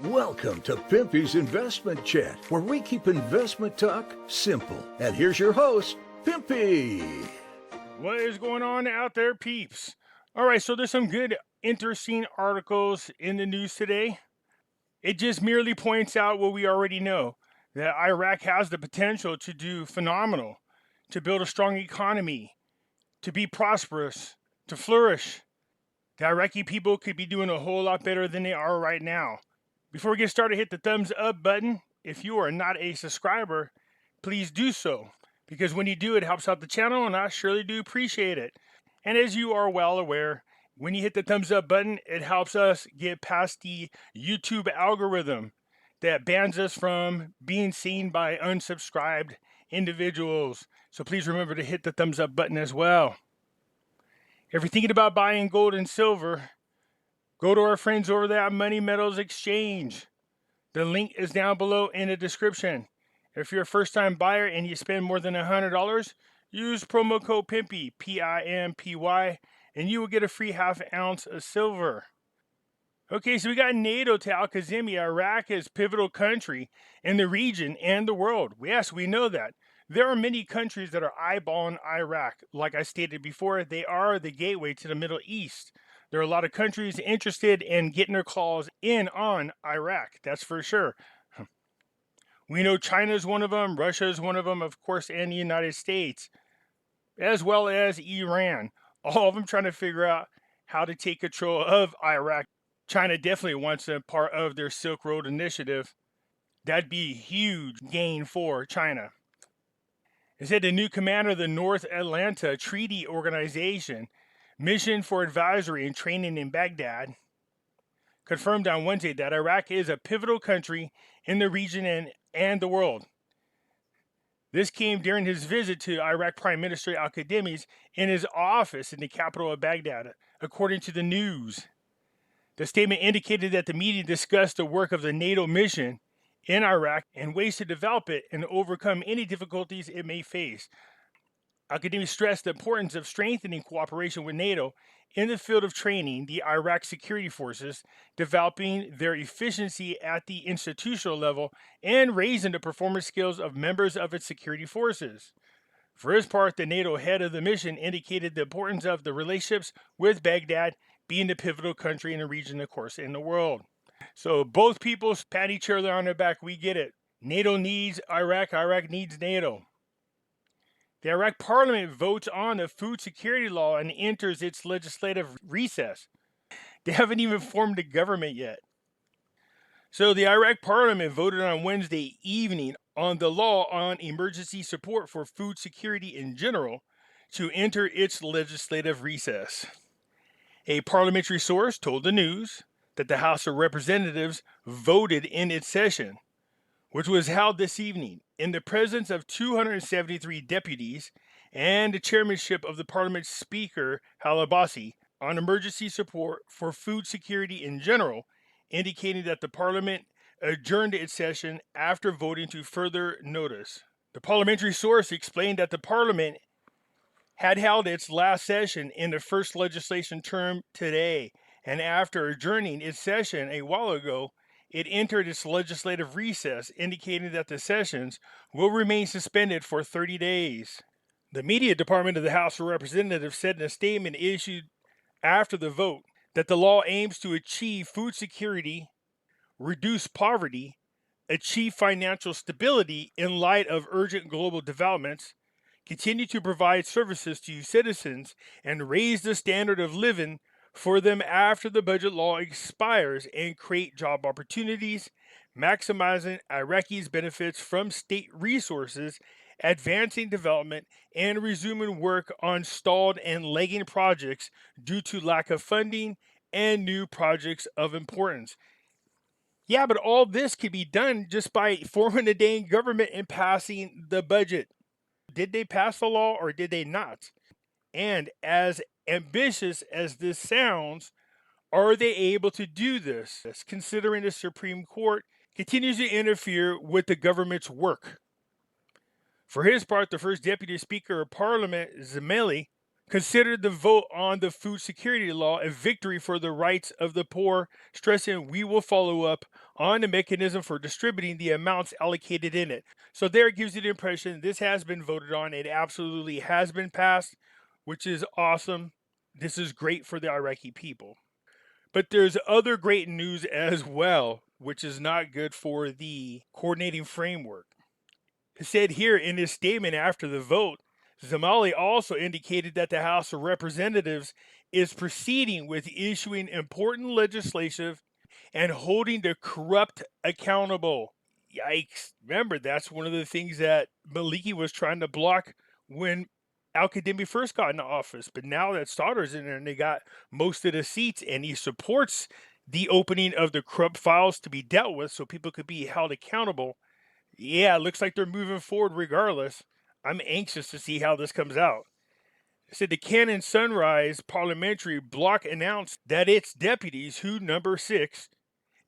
Welcome to Pimpy's Investment Chat, where we keep investment talk simple. And here's your host, Pimpy. What is going on out there, peeps? All right, so there's some good, interesting articles in the news today. It just merely points out what we already know, that Iraq has the potential to do phenomenal, to build a strong economy, to be prosperous, to flourish. The Iraqi people could be doing a whole lot better than they are right now. Before we get started, hit the thumbs up button. If you are not a subscriber, please do so, because when you do, it helps out the channel, and I surely do appreciate it. And as you are well aware, when you hit the thumbs up button, it helps us get past the YouTube algorithm that bans us from being seen by unsubscribed individuals. So please remember to hit the thumbs up button as well. If you're thinking about buying gold and silver, go to our friends over there at Money Metals Exchange. The link is down below in the description. If you're a first-time buyer and you spend more than $100, use promo code Pimpy, P-I-M-P-Y, and you will get a free half ounce of silver. Okay, so we got NATO to Al-Kazimi. Iraq is a pivotal country in the region and the world. Yes, we know that. There are many countries that are eyeballing Iraq. Like I stated before, they are the gateway to the Middle East. There are a lot of countries interested in getting their claws in on Iraq, that's for sure. We know China is one of them, Russia is one of them, of course, and the United States, as well as Iran. All of them trying to figure out how to take control of Iraq. China definitely wants a part of their Silk Road initiative. That'd be a huge gain for China. It said the new commander of the North Atlanta Treaty Organization Mission for Advisory and Training in Baghdad confirmed on Wednesday that Iraq is a pivotal country in the region and the world. This came during his visit to Iraq Prime Minister Al-Kadhimi's in his office in the capital of Baghdad, according to the news. The statement indicated that the meeting discussed the work of the NATO mission in Iraq and ways to develop it and overcome any difficulties it may face. Al-Kadhimi stressed the importance of strengthening cooperation with NATO in the field of training the Iraq security forces, developing their efficiency at the institutional level, and raising the performance skills of members of its security forces. For his part, the NATO head of the mission indicated the importance of the relationships with Baghdad being the pivotal country in the region, of course, in the world. So both peoples pat each other on their back. We get it. NATO needs Iraq. Iraq needs NATO. The Iraq parliament votes on the food security law and enters its legislative recess. They haven't even formed a government yet. So the Iraq parliament voted on Wednesday evening on the law on emergency support for food security in general to enter its legislative recess. A parliamentary source told the news that the House of Representatives voted in its session, which was held this evening, in the presence of 273 deputies and the chairmanship of the Parliament's Speaker, Halabasi, on emergency support for food security in general, indicating that the Parliament adjourned its session after voting to further notice. The parliamentary source explained that the Parliament had held its last session in the first legislation term today, and after adjourning its session a while ago, it entered its legislative recess, indicating that the sessions will remain suspended for 30 days. The media department of the House of Representatives said in a statement issued after the vote that the law aims to achieve food security, reduce poverty, achieve financial stability in light of urgent global developments, continue to provide services to citizens, and raise the standard of living for them after the budget law expires, and create job opportunities, maximizing Iraqis' benefits from state resources, advancing development, and resuming work on stalled and lagging projects due to lack of funding and new projects of importance. Yeah, but all this could be done just by forming a dang government and passing the budget. Did they pass the law or did they not? And as ambitious as this sounds, are they able to do this, considering the Supreme Court continues to interfere with the government's work? For his part, the first Deputy Speaker of Parliament, Zemeli, considered the vote on the food security law a victory for the rights of the poor, stressing we will follow up on the mechanism for distributing the amounts allocated in it. So there it gives you the impression this has been voted on. It absolutely has been passed, which is awesome. This is great for the Iraqi people. But there's other great news as well, which is not good for the coordinating framework. It said here in his statement after the vote, Zamali also indicated that the House of Representatives is proceeding with issuing important legislation and holding the corrupt accountable. Yikes. Remember, that's one of the things that Maliki was trying to block when Al-Kadhimi first got into office. But now that Stoddard's in there and they got most of the seats, and he supports the opening of the corrupt files to be dealt with so people could be held accountable. Yeah, it looks like they're moving forward regardless. I'm anxious to see how this comes out. It said the Cannon Sunrise Parliamentary Bloc announced that its deputies, who number 6,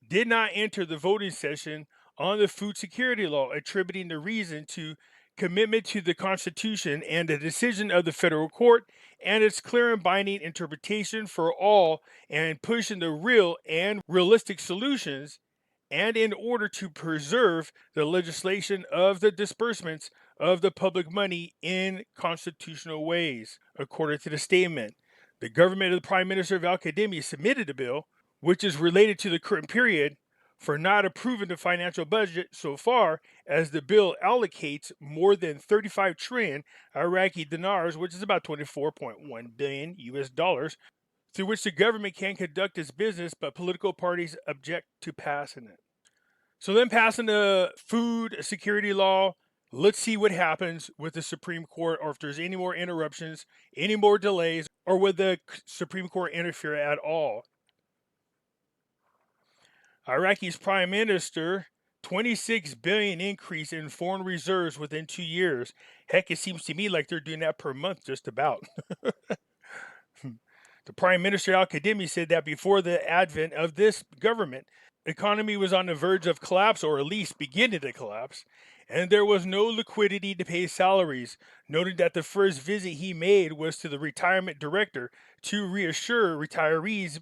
did not enter the voting session on the food security law, attributing the reason to commitment to the Constitution and the decision of the federal court and its clear and binding interpretation for all, and pushing the real and realistic solutions, and in order to preserve the legislation of the disbursements of the public money in constitutional ways. According to the statement, the government of the Prime Minister of Al-Kadhimi submitted a bill, which is related to the current period, for not approving the financial budget so far, as the bill allocates more than 35 trillion Iraqi dinars, which is about 24.1 billion US dollars, through which the government can conduct its business, but political parties object to passing it. So then passing the food security law, let's see what happens with the Supreme Court, or if there's any more interruptions, any more delays, or will the Supreme Court interfere at all. Iraqi's Prime Minister, 26 billion increase in foreign reserves within 2 years. Heck, it seems to me like they're doing that per month just about. The Prime Minister Al-Kadhimi said that before the advent of this government, the economy was on the verge of collapse, or at least beginning to collapse, and there was no liquidity to pay salaries, noting that the first visit he made was to the retirement director to reassure retirees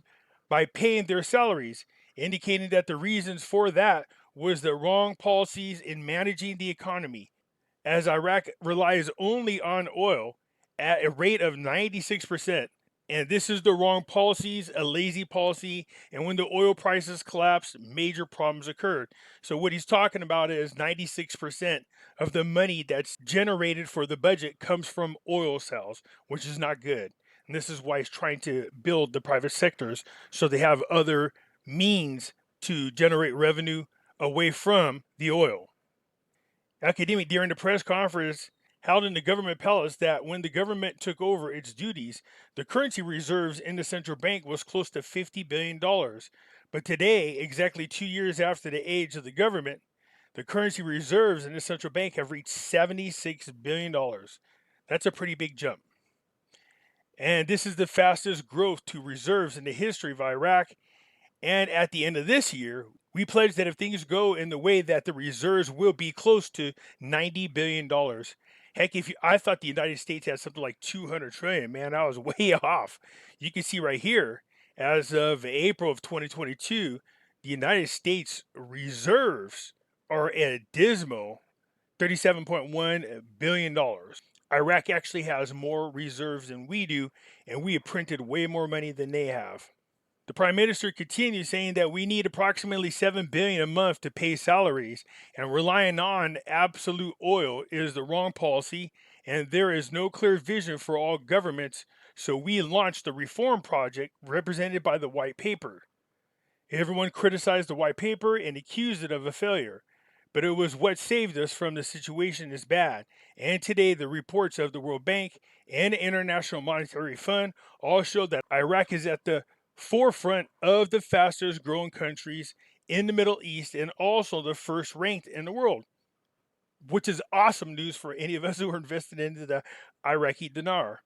by paying their salaries, indicating that the reasons for that was the wrong policies in managing the economy, as Iraq relies only on oil at a rate of 96%. And this is the wrong policies, a lazy policy. And when the oil prices collapsed, major problems occurred. So what he's talking about is 96% of the money that's generated for the budget comes from oil sales, which is not good. And this is why he's trying to build the private sectors so they have other means to generate revenue away from the oil. Al-Kadhimi, during the press conference held in the government palace, that when the government took over its duties, the currency reserves in the central bank was close to $50 billion. But today, exactly 2 years after the age of the government, the currency reserves in the central bank have reached $76 billion. That's a pretty big jump. And this is the fastest growth to reserves in the history of Iraq. And at the end of this year, we pledge that if things go in the way, that the reserves will be close to $90 billion. Heck, I thought the United States had something like 200 trillion, man, I was way off. You can see right here, as of April of 2022, the United States reserves are at a dismal $37.1 billion. Iraq actually has more reserves than we do, and we have printed way more money than they have. The Prime Minister continues saying that we need approximately $7 billion a month to pay salaries, and relying on absolute oil is the wrong policy, and there is no clear vision for all governments, so we launched the reform project represented by the White Paper. Everyone criticized the White Paper and accused it of a failure, but it was what saved us from the situation is bad, and today the reports of the World Bank and the International Monetary Fund all show that Iraq is at the forefront of the fastest growing countries in the Middle East, and also the first ranked in the world, which is awesome news for any of us who are invested into the Iraqi dinar.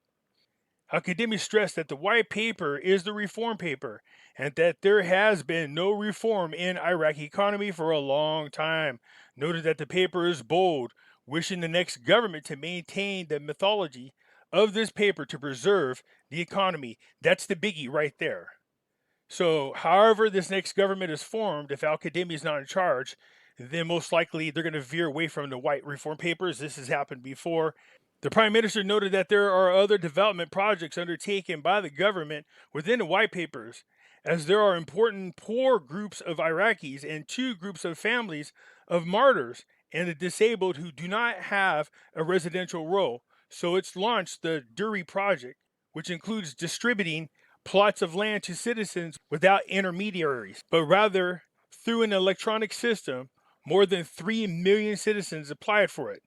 Al-Kadhimi stressed that the White Paper is the reform paper, and that there has been no reform in Iraqi economy for a long time. Noted that the paper is bold, wishing the next government to maintain the methodology of this paper to preserve the economy. That's the biggie right there. So, however this next government is formed, if academia is not in charge, then most likely they're going to veer away from the white reform papers. This has happened before. The Prime Minister noted that there are other development projects undertaken by the government within the white papers, as there are important poor groups of Iraqis and 2 groups of families of martyrs and the disabled who do not have a residential role. So it's launched the Duri project, which includes distributing plots of land to citizens without intermediaries, but rather through an electronic system. More than 3 million citizens applied for it.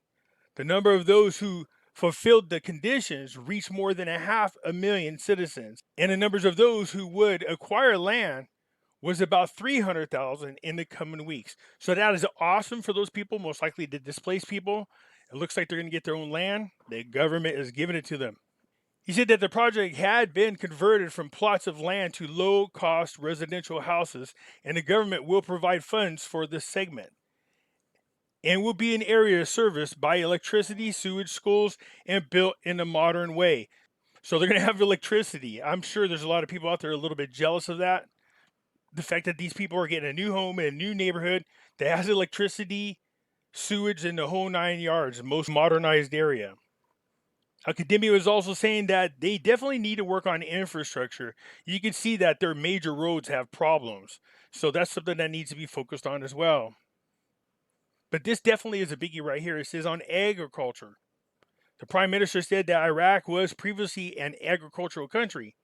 The number of those who fulfilled the conditions reached more than 500,000 citizens, and the numbers of those who would acquire land was about 300,000 in the coming weeks. So that is awesome for those people, most likely the displaced people. It looks like they're going to get their own land. The government is giving it to them. He said that the project had been converted from plots of land to low-cost residential houses, and the government will provide funds for this segment, and will be an area serviced by electricity, sewage, schools, and built in a modern way. So they're going to have electricity. I'm sure there's a lot of people out there a little bit jealous of that. The fact that these people are getting a new home in a new neighborhood that has electricity, sewage, and the whole 9 yards, the most modernized area. Academia was also saying that they definitely need to work on infrastructure. You can see that their major roads have problems. So that's something that needs to be focused on as well. But this definitely is a biggie right here. It says on agriculture. The Prime Minister said that Iraq was previously an agricultural country,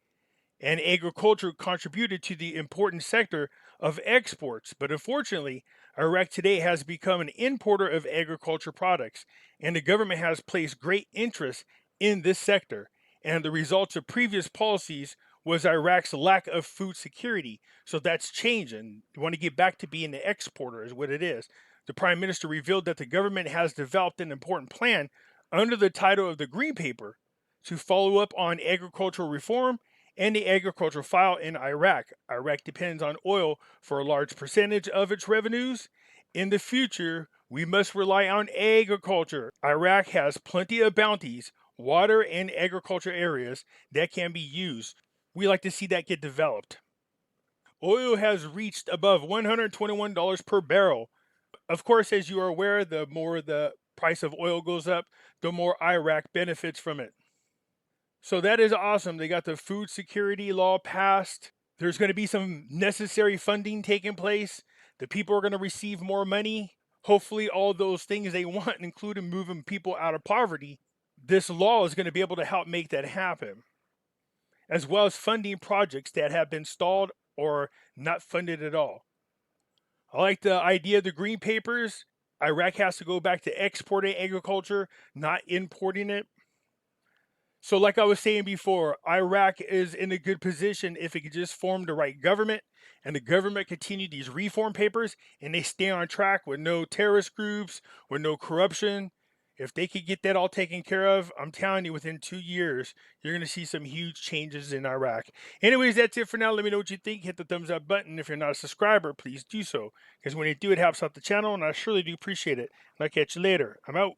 and agriculture contributed to the important sector of exports. But unfortunately, Iraq today has become an importer of agriculture products, and the government has placed great interest in this sector. And the results of previous policies was Iraq's lack of food security. So that's changing. You want to get back to being the exporter is what it is. The Prime Minister revealed that the government has developed an important plan under the title of the Green Paper to follow up on agricultural reform and the agricultural file in Iraq. Iraq depends on oil for a large percentage of its revenues. In the future, we must rely on agriculture. Iraq has plenty of bounties, water, and agriculture areas that can be used. We like to see that get developed. Oil has reached above $121 per barrel. Of course, as you are aware, the more the price of oil goes up, the more Iraq benefits from it. So that is awesome. They got the food security law passed. There's going to be some necessary funding taking place. The people are going to receive more money. Hopefully all those things they want, including moving people out of poverty, this law is going to be able to help make that happen, as well as funding projects that have been stalled or not funded at all. I like the idea of the green papers. Iraq has to go back to exporting agriculture, not importing it. So like I was saying before, Iraq is in a good position if it could just form the right government, and the government continue these reform papers, and they stay on track with no terrorist groups, with no corruption. If they could get that all taken care of, I'm telling you, within 2 years, you're going to see some huge changes in Iraq. Anyways, that's it for now. Let me know what you think. Hit the thumbs up button. If you're not a subscriber, please do so, because when you do, it helps out the channel, and I surely do appreciate it. And I'll catch you later. I'm out.